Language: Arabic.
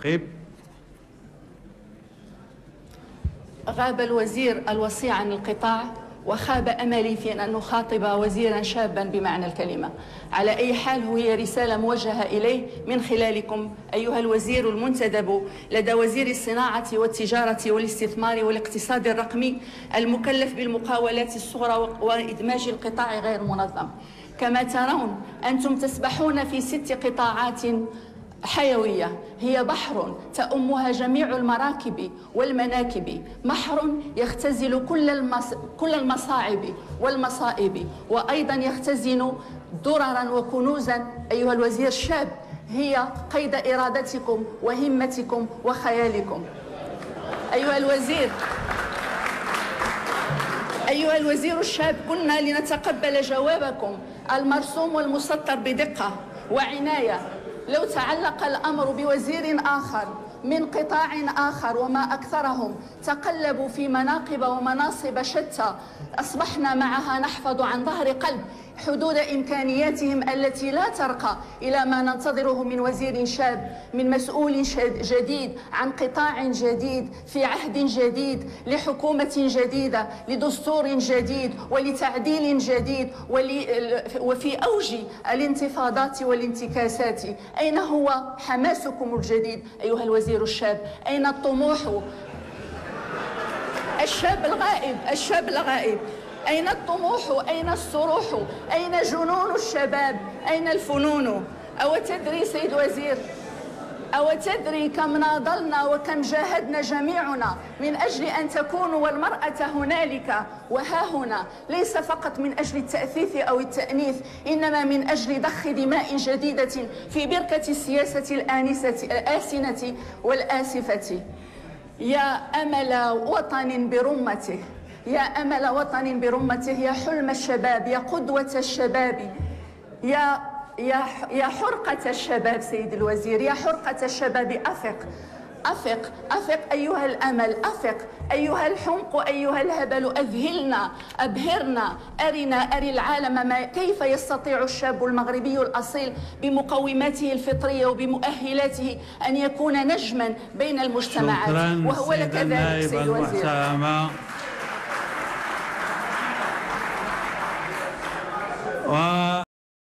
النقيب. غاب الوزير الوصي عن القطاع، وخاب أملي في أن نخاطب وزيرا شابا بمعنى الكلمة. على أي حال هي رسالة موجهة إليه من خلالكم أيها الوزير المنتدب لدى وزير الصناعة والتجارة والاستثمار والاقتصاد الرقمي المكلف بالمقاولات الصغرى وإدماج القطاع غير المنظم. كما ترون أنتم تسبحون في 6 قطاعات حيوية هي بحر تأمها جميع المراكب والمناكب، بحر يختزل كل المصاعب والمصائب، وأيضا يختزن دررا وكنوزا. أيها الوزير الشاب، هي قيد إرادتكم وهمتكم وخيالكم. أيها الوزير الشاب، كنا لنتقبل جوابكم المرسوم والمسطر بدقة وعناية لو تعلق الأمر بوزير آخر من قطاع آخر، وما أكثرهم تقلبوا في مناقب ومناصب شتى أصبحنا معها نحفظ عن ظهر قلب حدود إمكانياتهم التي لا ترقى إلى ما ننتظره من وزير شاب، من مسؤول جديد عن قطاع جديد في عهد جديد لحكومة جديدة لدستور جديد ولتعديل جديد وفي أوج الانتفاضات والانتكاسات. أين هو حماسكم الجديد أيها الوزير الشاب؟ أين الطموح؟ الشاب الغائب، أين الطموح؟ أين الصروح؟ أين جنون الشباب؟ أين الفنون؟ أو تدري سيد وزير، أو تدري كم ناضلنا وكم جاهدنا جميعنا من أجل أن تكونوا والمرأة هنالك وها هنا، ليس فقط من أجل التأثيث أو التأنيث، إنما من أجل ضخ دماء جديدة في بركة السياسة الآسنة والآسفة. يا أمل وطن برمته، يا أمل وطن برمته، يا حلم الشباب، يا قدوة الشباب، يا حرقة الشباب سيد الوزير، يا حرقة الشباب، أفق أفق أفق أيها الأمل، أفق أيها الحمق، أيها الهبل، أذهلنا، أبهرنا، أري العالم كيف يستطيع الشاب المغربي الأصيل بمقوماته الفطرية وبمؤهلاته أن يكون نجما بين المجتمعات، وهو لك ذلك سيد الوزير.